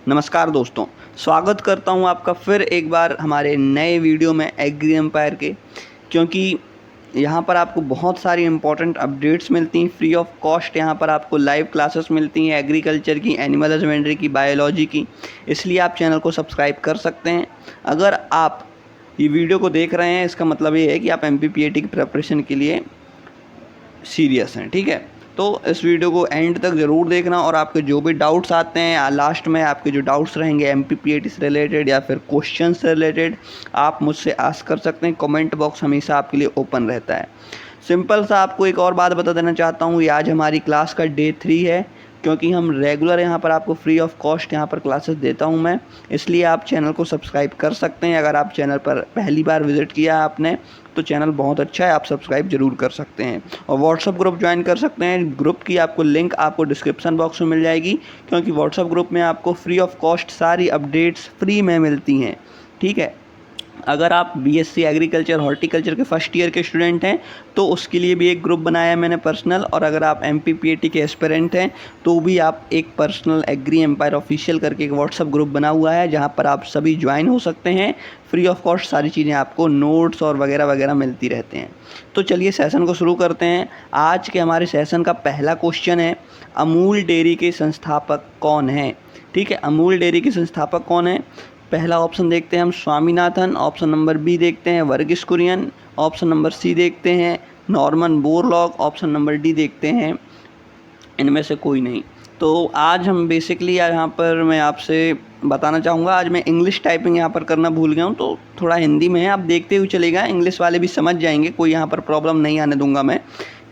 नमस्कार दोस्तों, स्वागत करता हूं आपका फिर एक बार हमारे नए वीडियो में एग्री एम्पायर के। क्योंकि यहां पर आपको बहुत सारी इंपॉर्टेंट अपडेट्स मिलती हैं फ्री ऑफ कॉस्ट। यहां पर आपको लाइव क्लासेस मिलती हैं एग्रीकल्चर की, एनिमल हस्बेंड्री की, बायोलॉजी की। इसलिए आप चैनल को सब्सक्राइब कर सकते हैं। अगर आप ये वीडियो को देख रहे हैं, इसका मतलब ये है कि आप MPPAT की प्रिपरेशन के लिए सीरियस हैं, ठीक है। तो इस वीडियो को एंड तक ज़रूर देखना और आपके जो भी डाउट्स आते हैं लास्ट में, आपके जो डाउट्स रहेंगे MPPAT से रिलेटेड या फिर क्वेश्चन से रिलेटेड, आप मुझसे आस्क कर सकते हैं। कमेंट बॉक्स हमेशा आपके लिए ओपन रहता है। सिंपल सा आपको एक और बात बता देना चाहता हूँ, ये आज हमारी क्लास का डे 3 है। क्योंकि हम रेगुलर यहाँ पर आपको फ्री ऑफ कॉस्ट यहाँ पर क्लासेस देता हूँ मैं, इसलिए आप चैनल को सब्सक्राइब कर सकते हैं। अगर आप चैनल पर पहली बार विज़िट किया है आपने, तो चैनल बहुत अच्छा है, आप सब्सक्राइब जरूर कर सकते हैं। और व्हाट्सअप ग्रुप ज्वाइन कर सकते हैं। ग्रुप की आपको लिंक आपको डिस्क्रिप्शन बॉक्स में मिल जाएगी, क्योंकि व्हाट्सअप ग्रुप में आपको फ्री ऑफ कॉस्ट सारी अपडेट्स फ्री में मिलती हैं, ठीक है। अगर आप BSc एग्रीकल्चर हॉर्टिकल्चर के फर्स्ट ईयर के स्टूडेंट हैं तो उसके लिए भी एक ग्रुप बनाया है मैंने पर्सनल। और अगर आप MPPAT के एस्पिरेंट हैं तो भी आप एक पर्सनल एग्री एम्पायर ऑफिशियल करके एक व्हाट्सअप ग्रुप बना हुआ है, जहां पर आप सभी ज्वाइन हो सकते हैं। फ्री ऑफ कॉस्ट सारी चीज़ें आपको, नोट्स और वगैरह वगैरह मिलती रहते हैं। तो चलिए सेशन को शुरू करते हैं। आज के हमारे सेशन का पहला क्वेश्चन है, अमूल डेयरी के संस्थापक कौन हैं? ठीक है, अमूल डेयरी के संस्थापक कौन हैं? पहला ऑप्शन देखते हैं हम स्वामीनाथन, ऑप्शन नंबर बी देखते हैं Verghese Kurien, option number C देखते हैं Norman Borlaug, option number D देखते हैं इनमें से कोई नहीं। तो आज हम बेसिकली यहाँ पर मैं आपसे बताना चाहूँगा, आज मैं इंग्लिश टाइपिंग यहाँ पर करना भूल गया हूँ, तो थोड़ा हिंदी में है, आप देखते हुए चलेगा, इंग्लिश वाले भी समझ जाएंगे, कोई यहाँ पर प्रॉब्लम नहीं आने दूंगा मैं,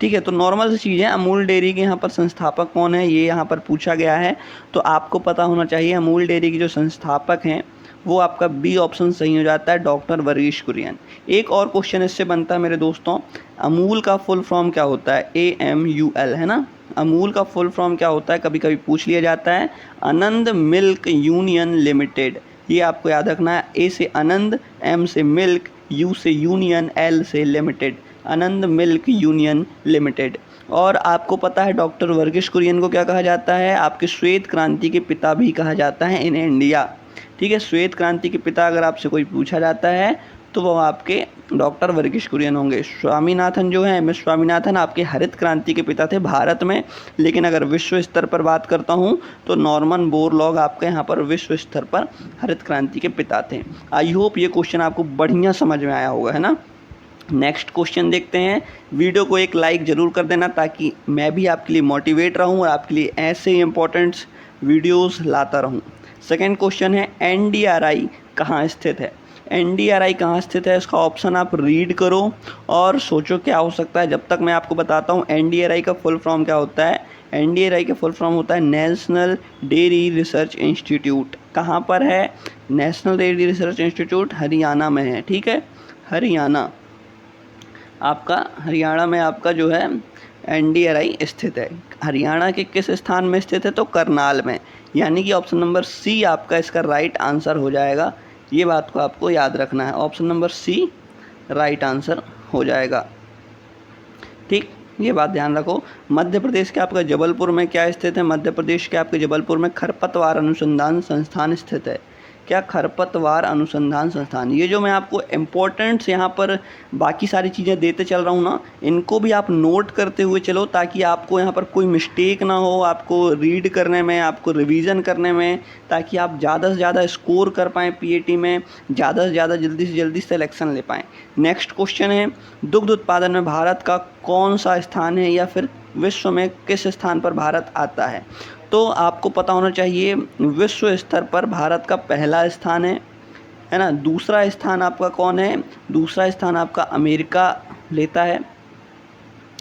ठीक है। तो नॉर्मल सी चीज़ है, अमूल डेयरी के यहाँ पर संस्थापक कौन है ये यहाँ पर पूछा गया है, तो आपको पता होना चाहिए अमूल डेयरी के जो संस्थापक हैं वो आपका बी ऑप्शन सही हो जाता है, डॉक्टर वर्गीस कुरियन। एक और क्वेश्चन इससे बनता है मेरे दोस्तों, अमूल का फुल फॉर्म क्या होता है? AMUL है ना। अमूल का फुल फॉर्म क्या होता है, कभी कभी पूछ लिया जाता है। आनंद मिल्क यूनियन लिमिटेड, ये आपको याद रखना है। A से आनंद, M से मिल्क, U से यूनियन, L से लिमिटेड, आनंद मिल्क यूनियन लिमिटेड। और आपको पता है डॉक्टर वर्गीस कुरियन को क्या कहा जाता है? आपके श्वेत क्रांति के पिता भी कहा जाता है इन इंडिया, ठीक है। श्वेत क्रांति के पिता अगर आपसे कोई पूछा जाता है तो वो आपके डॉक्टर वर्गीस कुरियन होंगे। स्वामीनाथन जो है, MS स्वामीनाथन, आपके हरित क्रांति के पिता थे भारत में, लेकिन अगर विश्व स्तर पर बात करता हूँ तो नॉर्मन बोरलॉग आपके यहाँ पर विश्व स्तर पर हरित क्रांति के पिता थे। आई होप ये क्वेश्चन आपको बढ़िया समझ में आया होगा, है ना। नेक्स्ट क्वेश्चन देखते हैं। वीडियो को एक लाइक ज़रूर कर देना ताकि मैं भी आपके लिए मोटिवेट रहूँ और आपके लिए ऐसे इंपॉर्टेंट वीडियोस लाता रहूँ। सेकेंड क्वेश्चन है, NDRI कहाँ स्थित है? NDRI कहाँ स्थित है, इसका ऑप्शन आप रीड करो और सोचो क्या हो सकता है। जब तक मैं आपको बताता हूँ NDRI का फुल फॉर्म क्या होता है। NDRI का फुल फॉर्म होता है नेशनल डेयरी रिसर्च इंस्टीट्यूट। कहाँ पर है? National dairy research institute Haryana में है, ठीक है। हरियाणा, आपका हरियाणा में आपका जो है NDRI स्थित है। हरियाणा के किस स्थान में स्थित है? तो करनाल में, यानी कि ऑप्शन नंबर सी आपका इसका राइट आंसर हो जाएगा। ये बात को आपको याद रखना है, option number C right answer हो जाएगा, ठीक। ये बात ध्यान रखो। मध्य प्रदेश के आपका जबलपुर में क्या स्थित है? मध्य प्रदेश के आपके जबलपुर में खरपतवार अनुसंधान संस्थान स्थित है। क्या? खरपतवार अनुसंधान संस्थान। ये जो मैं आपको इम्पोर्टेंट्स यहाँ पर बाकी सारी चीज़ें देते चल रहा हूँ ना, इनको भी आप नोट करते हुए चलो ताकि आपको यहाँ पर कोई मिस्टेक ना हो, आपको रीड करने में, आपको रिवीजन करने में, ताकि आप ज़्यादा से ज़्यादा स्कोर कर पाएँ PAT में, ज़्यादा से ज़्यादा जल्दी से जल्दी सिलेक्शन ले पाएँ। नेक्स्ट क्वेश्चन है, दुग्ध उत्पादन में भारत का कौन सा स्थान है या फिर विश्व में किस स्थान पर भारत आता है? तो आपको पता होना चाहिए विश्व स्तर पर भारत का पहला स्थान है ना। दूसरा स्थान आपका कौन है? दूसरा स्थान आपका अमेरिका लेता है।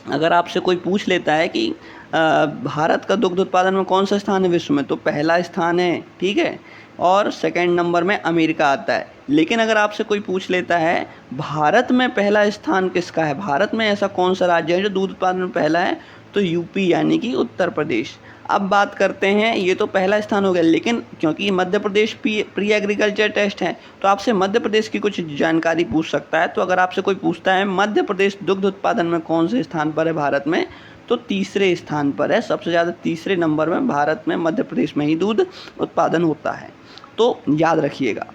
अगर आपसे कोई पूछ लेता है कि भारत का दुग्ध उत्पादन में कौन सा स्थान है विश्व में, तो पहला स्थान है, ठीक है, और सेकंड नंबर में अमेरिका आता है। लेकिन अगर आपसे कोई पूछ लेता है भारत में पहला स्थान किसका है, भारत में ऐसा कौन सा राज्य है जो दूध उत्पादन में पहला है, तो UP यानी कि उत्तर प्रदेश। अब बात करते हैं, ये तो पहला स्थान हो गया, लेकिन क्योंकि Madhya Pradesh pre agriculture test है तो आपसे मध्य प्रदेश की कुछ जानकारी पूछ सकता है। तो अगर आपसे कोई पूछता है मध्य प्रदेश दुग्ध उत्पादन में कौन से स्थान पर है भारत में, तो तीसरे स्थान पर है, सबसे ज़्यादा तीसरे नंबर में भारत में मध्य प्रदेश में ही दूध उत्पादन होता है। तो याद रखिएगा,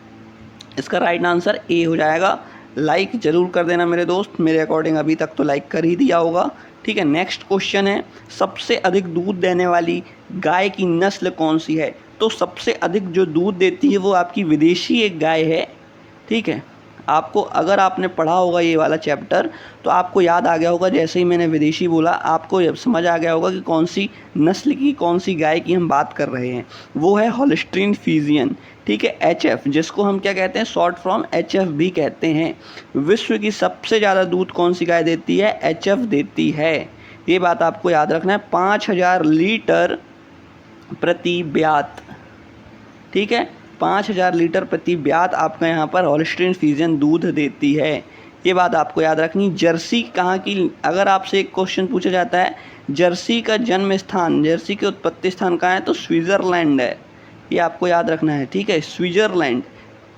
इसका राइट आंसर ए हो जाएगा। लाइक ज़रूर कर देना मेरे दोस्त, मेरे अकॉर्डिंग अभी तक तो लाइक कर ही दिया होगा। ठीक है, नेक्स्ट क्वेश्चन है, सबसे अधिक दूध देने वाली गाय की नस्ल कौन सी है? तो सबसे अधिक जो दूध देती है वो आपकी विदेशी एक गाय है। ठीक है, आपको अगर आपने पढ़ा होगा ये वाला चैप्टर तो आपको याद आ गया होगा, जैसे ही मैंने विदेशी बोला आपको समझ आ गया होगा कि कौन सी नस्ल की, कौन सी गाय की हम बात कर रहे हैं। वो है होल्स्टीन फ्रीजियन। ठीक है, HF, जिसको हम क्या कहते हैं, शॉर्ट फॉर्म HF भी कहते हैं। विश्व की सबसे ज़्यादा दूध कौन सी गाय देती है? HF देती है। ये बात आपको याद रखना है, 5000 लीटर प्रति ब्यात। ठीक है, 5000 लीटर प्रति ब्यात आपका यहाँ पर होल्स्टीन फ्रीजियन दूध देती है। ये बात आपको याद रखनी। जर्सी कहाँ की, अगर आपसे एक क्वेश्चन पूछा जाता है जर्सी का जन्म स्थान, जर्सी के उत्पत्ति स्थान कहाँ है, तो स्विट्ज़रलैंड है। ये आपको याद रखना है। ठीक है, स्विट्ज़रलैंड।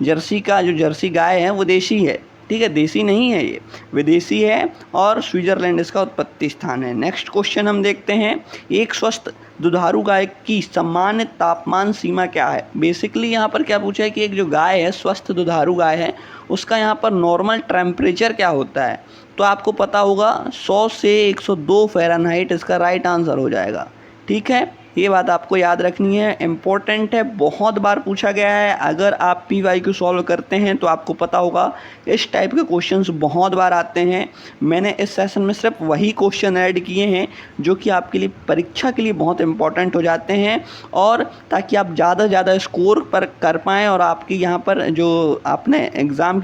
जर्सी का जो जर्सी गाय है वो देशी है। ठीक है, देसी नहीं है, ये विदेशी है और स्विट्ज़रलैंड इसका उत्पत्ति स्थान है। नेक्स्ट क्वेश्चन हम देखते हैं, एक स्वस्थ दुधारू गाय की सामान्य तापमान सीमा क्या है? बेसिकली यहाँ पर क्या पूछा है कि एक जो गाय है, स्वस्थ दुधारू गाय है, उसका यहाँ पर नॉर्मल टेम्परेचर क्या होता है? तो आपको पता होगा 100 से 102 फ़ारेनहाइट इसका राइट आंसर हो जाएगा। ठीक है, ये बात आपको याद रखनी है, इम्पोर्टेंट है, बहुत बार पूछा गया है। अगर आप PYQ सॉल्व करते हैं तो आपको पता होगा इस टाइप के क्वेश्चंस बहुत बार आते हैं। मैंने इस सेशन में सिर्फ वही क्वेश्चन ऐड किए हैं जो कि आपके लिए परीक्षा के लिए बहुत इंपॉर्टेंट हो जाते हैं, और ताकि आप ज़्यादा से ज़्यादा स्कोर पर कर पाएँ और आपकी यहाँ पर जो आपने एग्ज़ाम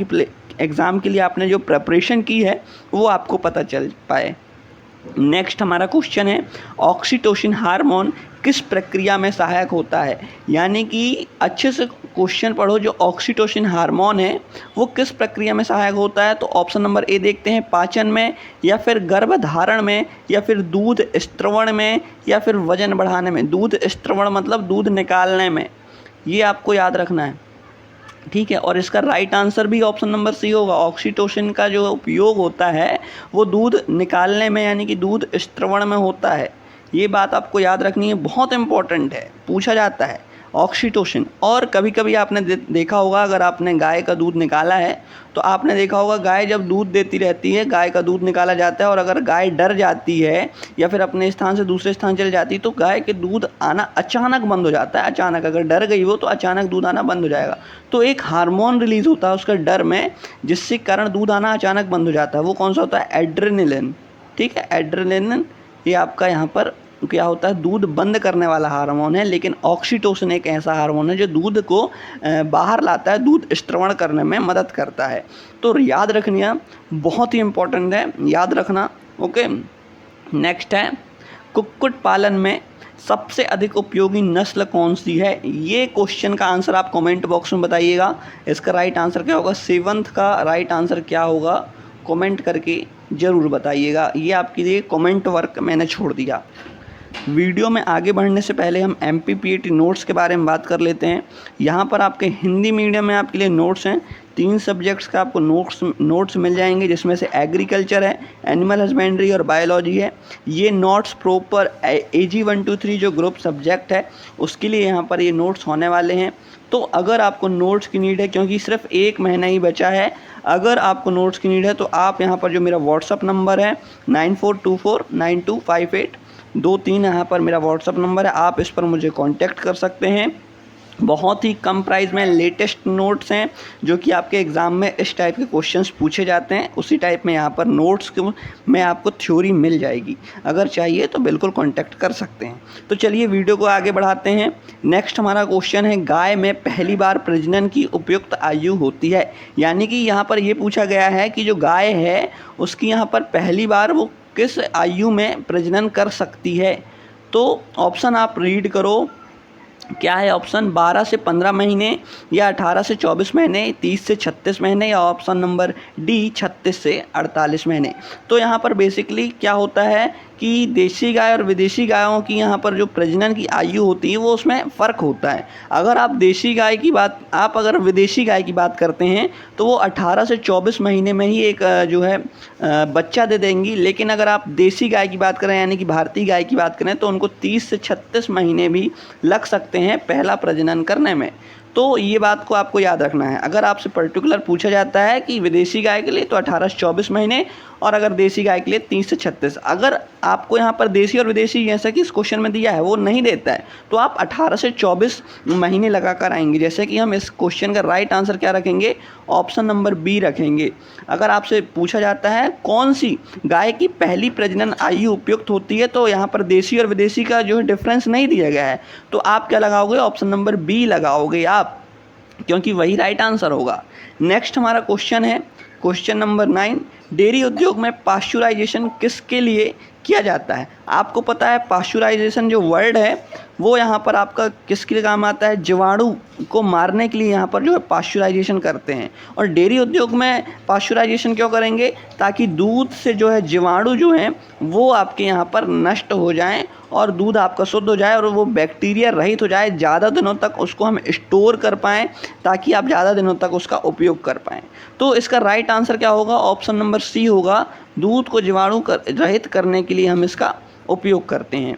के लिए आपने जो प्रिपरेशन की है वो आपको पता चल पाए। नेक्स्ट हमारा क्वेश्चन है, ऑक्सीटोसिन हार्मोन किस प्रक्रिया में सहायक होता है? यानी कि अच्छे से क्वेश्चन पढ़ो, जो ऑक्सीटोसिन हार्मोन है वो किस प्रक्रिया में सहायक होता है? तो ऑप्शन नंबर ए देखते हैं, पाचन में, या फिर गर्भधारण में, या फिर दूध स्त्रवण में, या फिर वजन बढ़ाने में। दूध स्त्रवण मतलब दूध निकालने में, ये आपको याद रखना है। ठीक है, और इसका राइट आंसर भी ऑप्शन नंबर सी होगा। ऑक्सीटोसिन का जो उपयोग होता है वो दूध निकालने में यानी कि दूध स्त्रवण में होता है। ये बात आपको याद रखनी है, बहुत इंपॉर्टेंट है, पूछा जाता है ऑक्सीटोसिन। और कभी कभी आपने देखा होगा, अगर आपने गाय का दूध निकाला है तो आपने देखा होगा गाय जब दूध देती रहती है, गाय का दूध निकाला जाता है, और अगर गाय डर जाती है या फिर अपने स्थान से दूसरे स्थान चली जाती है तो गाय के दूध आना अचानक बंद हो जाता है। अचानक अगर डर गई वो तो अचानक दूध आना बंद हो जाएगा। तो एक हार्मोन रिलीज़ होता है उसका डर में, जिससे कारण दूध आना अचानक बंद हो जाता है। वो कौन सा होता है? एड्रेनलिन। ठीक है, एड्रेनलिन ये आपका यहाँ पर क्या होता है, दूध बंद करने वाला हार्मोन है। लेकिन ऑक्सीटोसिन एक ऐसा हार्मोन है जो दूध को बाहर लाता है, दूध स्त्रवण करने में मदद करता है। तो याद रखना, बहुत ही इंपॉर्टेंट है, याद रखना। ओके, नेक्स्ट है, कुक्कुट पालन में सबसे अधिक उपयोगी नस्ल कौन सी है? ये क्वेश्चन का आंसर आप कमेंट बॉक्स में बताइएगा। इसका राइट आंसर क्या होगा? 7th का राइट आंसर क्या होगा? कमेंट करके ज़रूर बताइएगा। ये आपके लिए कमेंट वर्क मैंने छोड़ दिया। वीडियो में आगे बढ़ने से पहले हम MPPAT नोट्स के बारे में बात कर लेते हैं। यहाँ पर आपके हिंदी मीडियम में आपके लिए नोट्स हैं, 3 सब्जेक्ट्स का आपको नोट्स मिल जाएंगे, जिसमें से एग्रीकल्चर है, एनिमल हस्बेंड्री और बायोलॉजी है। ये नोट्स प्रॉपर AG 1 2 3 जो ग्रुप सब्जेक्ट है उसके लिए यहाँ पर ये नोट्स होने वाले हैं। तो अगर आपको नोट्स की नीड है, क्योंकि सिर्फ 1 महीना ही बचा है, अगर आपको नोट्स की नीड है तो आप यहाँ पर जो मेरा व्हाट्सअप नंबर है 9424925823 यहाँ पर मेरा व्हाट्सअप नंबर है, आप इस पर मुझे कांटेक्ट कर सकते हैं। बहुत ही कम प्राइस में लेटेस्ट नोट्स हैं जो कि आपके एग्ज़ाम में इस टाइप के क्वेश्चंस पूछे जाते हैं, उसी टाइप में यहाँ पर नोट्स में आपको थ्योरी मिल जाएगी। अगर चाहिए तो बिल्कुल कांटेक्ट कर सकते हैं। तो चलिए वीडियो को आगे बढ़ाते हैं। नेक्स्ट हमारा क्वेश्चन है, गाय में पहली बार प्रजनन की उपयुक्त आयु होती है? यानी कि यहाँ पर ये पूछा गया है कि जो गाय है उसकी यहाँ पर पहली बार वो किस आयु में प्रजनन कर सकती है? तो ऑप्शन आप रीड करो, क्या है ऑप्शन? 12 से 15 महीने, या 18 से 24 महीने, 30 से 36 महीने, या ऑप्शन नंबर डी 36 से 48 महीने। तो यहाँ पर बेसिकली क्या होता है कि देसी गाय और विदेशी गायों की यहाँ पर जो प्रजनन की आयु होती है वो उसमें फ़र्क होता है। अगर आप अगर विदेशी गाय की बात करते हैं तो वो 18 से 24 महीने में ही एक बच्चा दे देंगी, लेकिन अगर आप देसी गाय की बात करें यानी कि भारतीय गाय की बात करें तो उनको 30 से 36 महीने भी लग सकते हैं पहला प्रजनन करने में। तो ये बात को आपको याद रखना है। अगर आपसे पर्टिकुलर पूछा जाता है कि विदेशी गाय के लिए तो 18 से 24 महीने और अगर देसी गाय के लिए 30 से 36। अगर आपको यहाँ पर देसी और विदेशी जैसा कि इस क्वेश्चन में दिया है वो नहीं देता है तो आप 18 से 24 महीने लगा कर आएंगे। जैसे कि हम इस क्वेश्चन का राइट आंसर क्या रखेंगे, ऑप्शन नंबर बी रखेंगे। अगर आपसे पूछा जाता है कौन सी गाय की पहली प्रजनन आयु उपयुक्त होती है तो यहाँ पर देसी और विदेशी का जो है डिफरेंस नहीं दिया गया है, तो आप क्या लगाओगे, ऑप्शन नंबर बी लगाओगे आप, क्योंकि वही राइट आंसर होगा। नेक्स्ट हमारा क्वेश्चन है क्वेश्चन नंबर 9, डेयरी उद्योग में पाश्चराइजेशन किसके लिए किया जाता है। आपको पता है पाश्चराइजेशन जो वर्ड है वो यहाँ पर आपका किसके लिए काम आता है, जीवाणु को मारने के लिए यहाँ पर जो है पाश्चराइजेशन करते हैं। और डेयरी उद्योग में पाश्चराइजेशन क्यों करेंगे, ताकि दूध से जो है जीवाणु जो हैं वो आपके यहाँ पर नष्ट हो जाएं और दूध आपका शुद्ध हो जाए और वो बैक्टीरिया रहित हो जाए, ज़्यादा दिनों तक उसको हम स्टोर कर पाएँ ताकि आप ज़्यादा दिनों तक उसका उपयोग कर पाएँ। तो इसका राइट आंसर क्या होगा, ऑप्शन नंबर सी होगा। दूध को जीवाणु रहित करने के लिए हम इसका उपयोग करते हैं।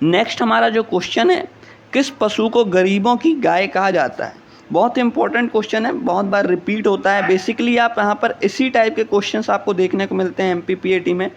नेक्स्ट हमारा जो क्वेश्चन है, किस पशु को गरीबों की गाय कहा जाता है। बहुत इंपॉर्टेंट क्वेश्चन है, बहुत बार रिपीट होता है। बेसिकली आप यहाँ पर इसी टाइप के क्वेश्चंस आपको देखने को मिलते हैं MPPAT में।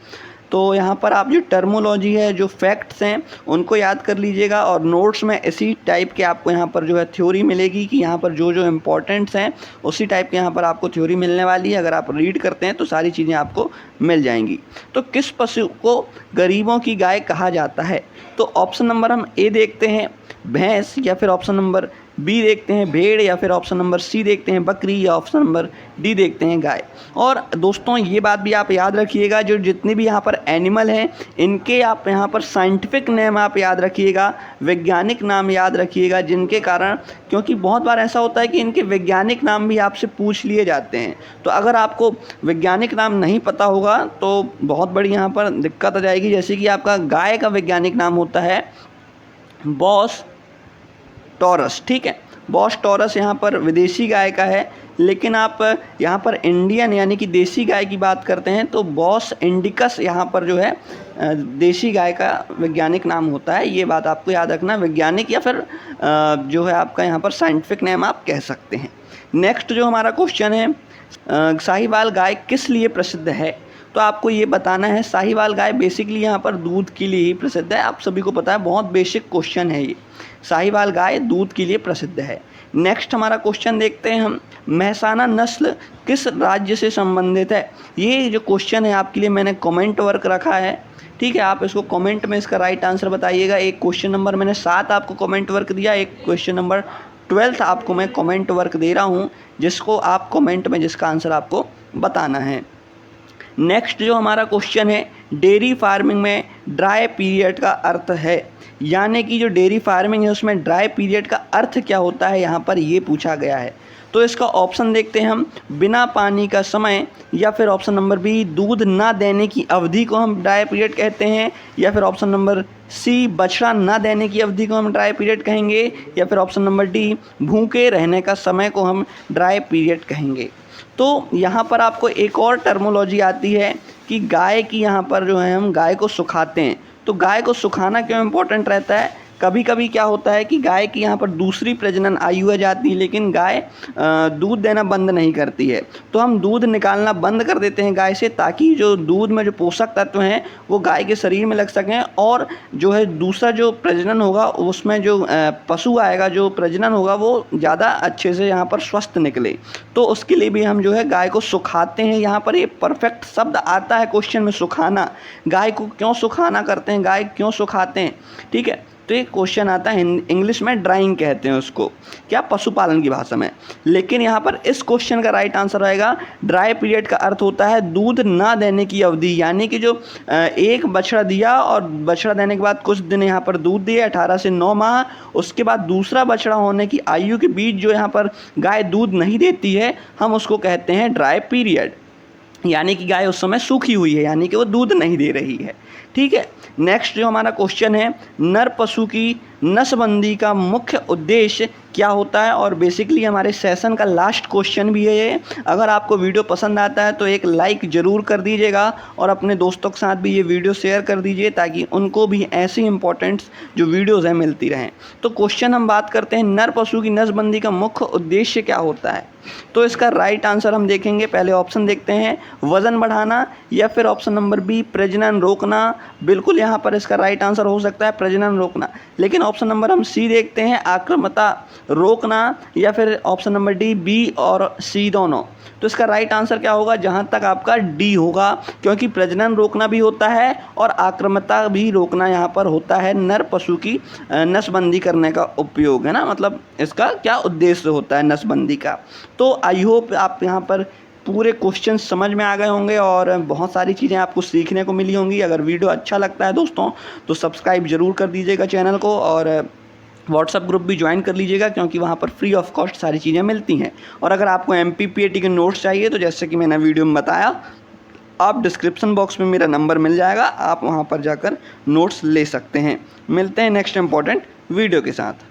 तो यहाँ पर आप जो टर्मोलॉजी है, जो फैक्ट्स हैं उनको याद कर लीजिएगा और नोट्स में इसी टाइप के आपको यहाँ पर जो है थ्योरी मिलेगी कि यहाँ पर जो जो इम्पोर्टेंट्स हैं उसी टाइप के यहाँ पर आपको थ्योरी मिलने वाली है। अगर आप रीड करते हैं तो सारी चीज़ें आपको मिल जाएंगी। तो किस पशु को गरीबों की गाय कहा जाता है, तो ऑप्शन नंबर हम ए देखते हैं भैंस, या फिर ऑप्शन नंबर बी देखते हैं भेड़, या फिर ऑप्शन नंबर सी देखते हैं बकरी, या ऑप्शन नंबर डी देखते हैं गाय। और दोस्तों ये बात भी आप याद रखिएगा, जो जितने भी यहाँ पर एनिमल हैं इनके आप यहाँ पर साइंटिफिक नेम आप याद रखिएगा, वैज्ञानिक नाम याद रखिएगा, जिनके कारण, क्योंकि बहुत बार ऐसा होता है कि इनके वैज्ञानिक नाम भी आपसे पूछ लिए जाते हैं। तो अगर आपको वैज्ञानिक नाम नहीं पता होगा तो बहुत बड़ी यहाँ पर दिक्कत आ जाएगी। जैसे कि आपका गाय का वैज्ञानिक नाम होता है बॉस टॉरस, ठीक है। बॉस टॉरस यहाँ पर विदेशी गाय का है, लेकिन आप यहाँ पर इंडियन यानी कि देसी गाय की बात करते हैं तो बॉस इंडिकस यहाँ पर जो है देसी गाय का वैज्ञानिक नाम होता है। ये बात आपको याद रखना, वैज्ञानिक या फिर जो है आपका यहाँ पर साइंटिफिक नेम आप कह सकते हैं। नेक्स्ट जो हमारा क्वेश्चन है, साहिवाल गाय किस लिए प्रसिद्ध है, तो आपको ये बताना है। साहिवाल गाय बेसिकली यहाँ पर दूध के लिए ही प्रसिद्ध है, आप सभी को पता है, बहुत बेसिक क्वेश्चन है ये। साहिवाल गाय दूध के लिए प्रसिद्ध है। नेक्स्ट हमारा क्वेश्चन देखते हैं हम, मेहसाना नस्ल किस राज्य से संबंधित है। ये जो क्वेश्चन है आपके लिए मैंने कमेंट वर्क रखा है, ठीक है। आप इसको कमेंट में इसका राइट आंसर बताइएगा। एक क्वेश्चन नंबर मैंने 7 आपको कमेंट वर्क दिया, एक क्वेश्चन नंबर 12 आपको मैं कमेंट वर्क दे रहा हूँ, जिसको आप कमेंट में जिसका आंसर आपको बताना है। नेक्स्ट जो हमारा क्वेश्चन है, डेयरी फार्मिंग में ड्राई पीरियड का अर्थ है, यानी कि जो डेयरी फार्मिंग है उसमें ड्राई पीरियड का अर्थ क्या होता है, यहाँ पर ये पूछा गया है। तो इसका ऑप्शन देखते हैं हम, बिना पानी का समय, या फिर ऑप्शन नंबर बी दूध ना देने की अवधि को हम ड्राई पीरियड कहते हैं, या फिर ऑप्शन नंबर सी बछड़ा ना देने की अवधि को हम ड्राई पीरियड कहेंगे, या फिर ऑप्शन नंबर डी भूखे रहने का समय को हम ड्राई पीरियड कहेंगे। तो यहाँ पर आपको एक और टर्मोलॉजी आती है कि गाय की यहाँ पर जो है हम गाय को सुखाते हैं। तो गाय को सुखाना क्यों इम्पोर्टेंट रहता है, कभी कभी क्या होता है कि गाय की यहाँ पर दूसरी प्रजनन आयु आ जाती है लेकिन गाय दूध देना बंद नहीं करती है, तो हम दूध निकालना बंद कर देते हैं गाय से, ताकि जो दूध में जो पोषक तत्व हैं वो गाय के शरीर में लग सकें और जो है दूसरा जो प्रजनन होगा उसमें जो पशु आएगा, जो प्रजनन होगा वो ज़्यादा अच्छे से यहाँ पर स्वस्थ निकले। तो उसके लिए भी हम जो है गाय को सुखाते हैं। यहाँ पर ये परफेक्ट शब्द आता है क्वेश्चन में, सुखाना। गाय को क्यों सुखाना करते हैं, गाय क्यों सुखाते हैं, ठीक है। तो एक क्वेश्चन आता है, इंग्लिश में ड्राइंग कहते हैं उसको, क्या पशुपालन की भाषा में। लेकिन यहाँ पर इस क्वेश्चन का राइट आंसर आएगा, ड्राई पीरियड का अर्थ होता है दूध ना देने की अवधि, यानी कि जो एक बछड़ा दिया और बछड़ा देने के बाद कुछ दिन यहाँ पर दूध दिए 18 से 9 माह, उसके बाद दूसरा बछड़ा होने की आयु के बीच जो यहाँ पर गाय दूध नहीं देती है, हम उसको कहते हैं ड्राई पीरियड। यानी कि गाय उस समय सूखी हुई है, यानी कि वो दूध नहीं दे रही है। ठीक है, नेक्स्ट जो हमारा क्वेश्चन है, नर पशु की नसबंदी का मुख्य उद्देश्य क्या होता है। और बेसिकली हमारे सेशन का लास्ट क्वेश्चन भी है ये। अगर आपको वीडियो पसंद आता है तो एक लाइक ज़रूर कर दीजिएगा और अपने दोस्तों के साथ भी ये वीडियो शेयर कर दीजिए ताकि उनको भी ऐसी इंपॉर्टेंट जो वीडियोज़ हैं मिलती रहें। तो क्वेश्चन हम बात करते हैं, नर पशु की नसबंदी का मुख्य उद्देश्य क्या होता है। तो इसका राइट आंसर हम देखेंगे, पहले ऑप्शन देखते हैं, वज़न बढ़ाना या फिर ऑप्शन नंबर बी प्रजनन रोकना। बिल्कुल यहाँ पर इसका राइट आंसर हो सकता है प्रजनन रोकना। लेकिन ऑप्शन नंबर हम सी देखते हैं, आक्रामकता रोकना, या फिर ऑप्शन नंबर डी बी और सी दोनों। तो इसका राइट आंसर क्या होगा, जहाँ तक आपका डी होगा, क्योंकि प्रजनन रोकना भी होता है और आक्रामकता भी रोकना यहाँ पर होता है। नर पशु की नसबंदी करने का उपयोग है ना, मतलब इसका क्या उद्देश्य होता है नसबंदी का। तो आई होप आप यहाँ पर पूरे क्वेश्चन समझ में आ गए होंगे और बहुत सारी चीज़ें आपको सीखने को मिली होंगी। अगर वीडियो अच्छा लगता है दोस्तों तो सब्सक्राइब ज़रूर कर दीजिएगा चैनल को, और व्हाट्सअप ग्रुप भी ज्वाइन कर लीजिएगा क्योंकि वहाँ पर फ्री ऑफ कॉस्ट सारी चीज़ें मिलती हैं। और अगर आपको MPPAT के नोट्स चाहिए तो जैसे कि मैंने वीडियो में बताया, आप डिस्क्रिप्शन बॉक्स में मेरा नंबर मिल जाएगा, आप वहाँ पर जाकर नोट्स ले सकते हैं। मिलते हैं नेक्स्ट इंपॉर्टेंट वीडियो के साथ।